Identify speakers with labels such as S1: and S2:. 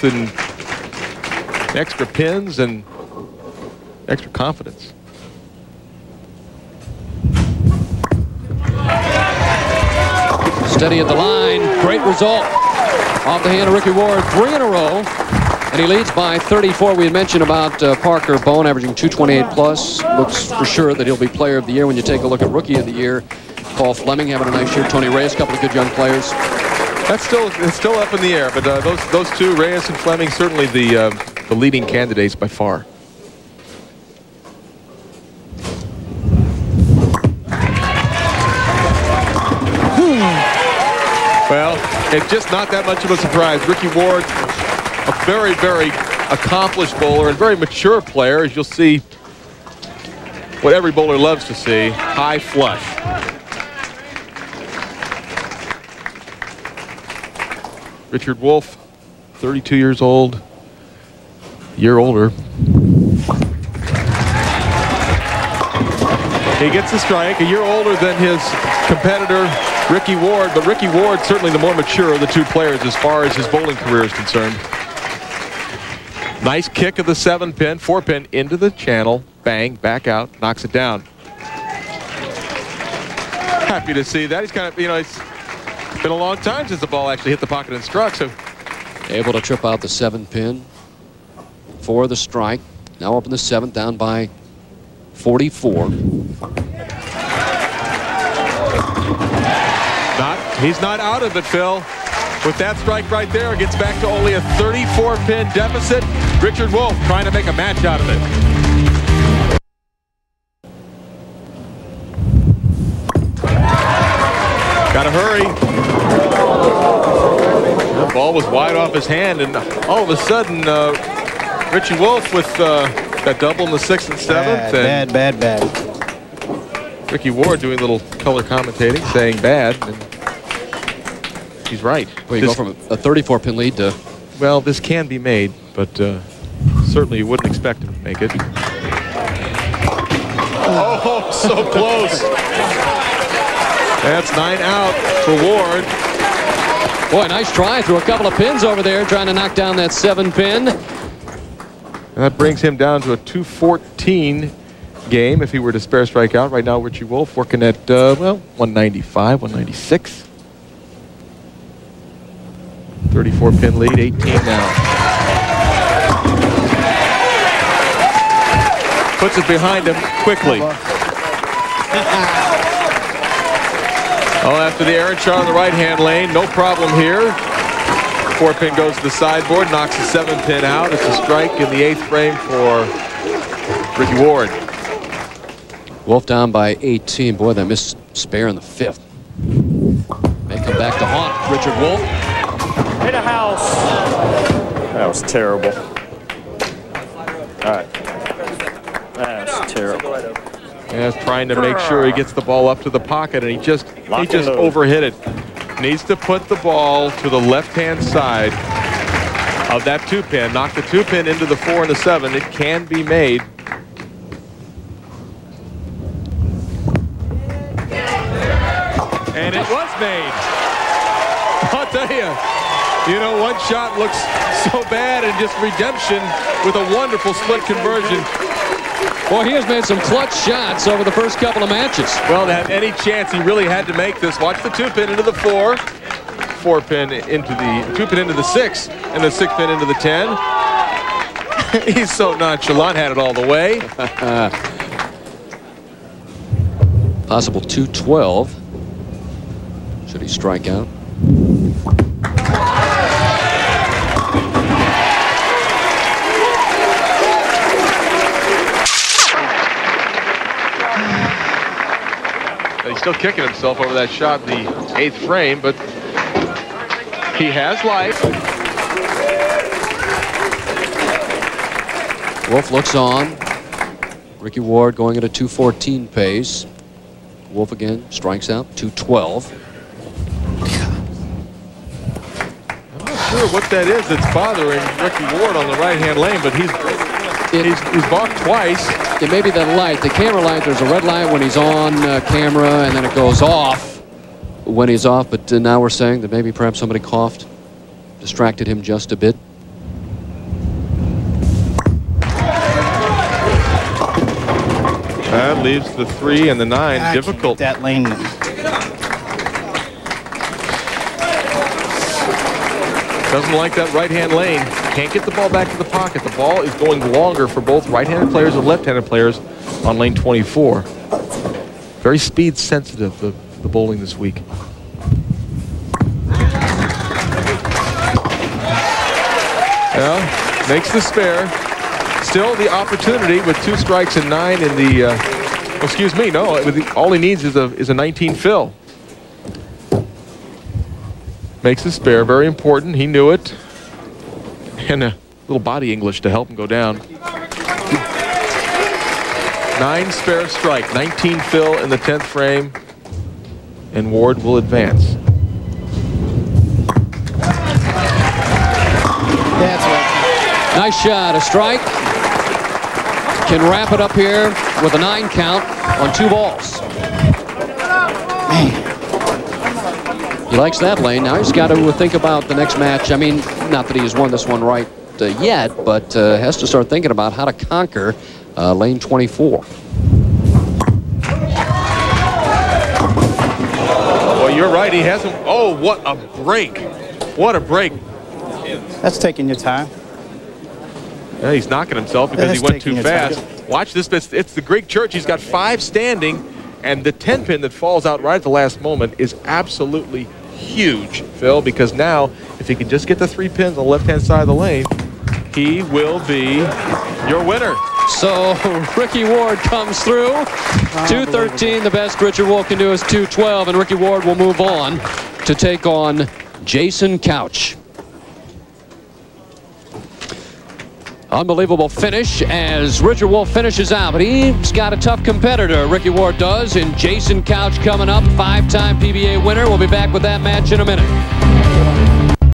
S1: growth and extra pins and extra confidence.
S2: Steady at the line. Great result. Off the hand of Ricky Ward, 3 in a row. And he leads by 34. We had mentioned about Parker Bowen averaging 228 plus. Looks for sure that he'll be player of the year when you take a look at rookie of the year. Paul Fleming having a nice year. Tony Reyes, a couple of good young players.
S1: It's still up in the air, but those two, Reyes and Fleming, certainly the leading candidates by far. Well, it's just not that much of a surprise. Ricky Ward, a very, very accomplished bowler and very mature player, as you'll see what every bowler loves to see, high flush. Richard-Wolfe, 32 years old, a year older. He gets a strike, a year older than his competitor, Ricky Ward, but Ricky Ward certainly the more mature of the two players as far as his bowling career is concerned. Nice kick of the 7-pin, 4-pin into the channel, bang, back out, knocks it down. Happy to see that. He's kind of, you know, it's been a long time since the ball actually hit the pocket and struck, so.
S2: Able to trip out the 7-pin for the strike. Now up in the 7th, down by 44.
S1: He's not out of it, Phil. With that strike right there, it gets back to only a 34-pin deficit. Richard-Wolfe trying to make a match out of it. Gotta hurry. The ball was wide off his hand, and all of a sudden, Richard-Wolfe with that double in the 6th and 7th.
S3: Bad.
S1: Ricky Ward doing a little color commentating, saying bad. And he's right.
S2: Well, you go from a 34-pin lead to...
S1: Well, this can be made, but certainly you wouldn't expect him to make it. Oh, so close. That's 9 out for Ward.
S2: Boy, nice try. Threw a couple of pins over there trying to knock down that 7-pin.
S1: And that brings him down to a 214 game if he were to spare strike out. Right now, Richard-Wolfe working at, well, 195, 196. 34-pin lead, 18 now. Puts it behind him quickly. Oh, after the errant shot on the right-hand lane, no problem here. 4-pin goes to the sideboard, knocks the 7-pin out. It's a strike in the 8th frame for Ricky Ward.
S2: Wolf down by 18. Boy, that missed spare in the 5th. May come back to haunt Richard-Wolfe.
S4: Hit a house. That was terrible. All right. That's terrible.
S1: Yeah, trying to make sure he gets the ball up to the pocket, and he just overhit it. Needs to put the ball to the left-hand side of that 2-pin. Knock the 2-pin into the 4 and the 7. It can be made. And it was made. I'll tell you. You know, one shot looks so bad, and just redemption with a wonderful split conversion.
S2: Boy, he has made some clutch shots over the first couple of matches.
S1: Well, to have any chance, he really had to make this. Watch the 2-pin into the 4, 4-pin into the 2-pin into the 6, and the 6-pin into the 10. He's so nonchalant, had it all the way.
S2: Possible 212. Should he strike out?
S1: He's still kicking himself over that shot in the 8th frame, but he has life.
S2: Wolf looks on. Ricky Ward going at a 214 pace. Wolf again strikes out, 212.
S1: I'm not sure what that is that's bothering Ricky Ward on the right-hand lane, but he's balked twice.
S2: It may be that light, the camera light. There's a red light when he's on camera, and then it goes off when he's off. But now we're saying that maybe perhaps somebody coughed, distracted him just a bit.
S1: leaves the 3 and the 9 difficult.
S3: That lane.
S1: Doesn't like that right-hand lane. Can't get the ball back to the pocket. The ball is going longer for both right-handed players and left-handed players on lane 24. Very speed sensitive, the bowling this week. Yeah, makes the spare. Still the opportunity with 2 strikes and 9 in the, excuse me, no, all he needs is a 19 fill. Makes the spare, very important, he knew it. And a little body English to help him go down. 9 spare strike, 19 fill in the 10th frame, and Ward will advance.
S3: That's right.
S2: Nice shot, a strike. Can wrap it up here with a 9 count on 2 balls. He likes that lane. Now he's got to think about the next match. I mean, not that he has won this one right yet, but has to start thinking about how to conquer lane 24.
S1: Well, you're right. He hasn't. Oh, what a break. What a break.
S3: That's taking your time.
S1: Yeah, he's knocking himself because he went too fast. Watch this. It's the Greek church. He's got 5 standing, and the 10 pin that falls out right at the last moment is absolutely huge, Phil, because now if he can just get the 3 pins on the left-hand side of the lane, he will be your winner.
S2: So Ricky Ward comes through. 213, the best Richard-Wolfe can do is 212, and Ricky Ward will move on to take on Jason Couch. Unbelievable finish as Richard-Wolfe finishes out, but he's got a tough competitor, Ricky Ward does, and Jason Couch coming up, 5-time PBA winner. We'll be back with that match in a minute.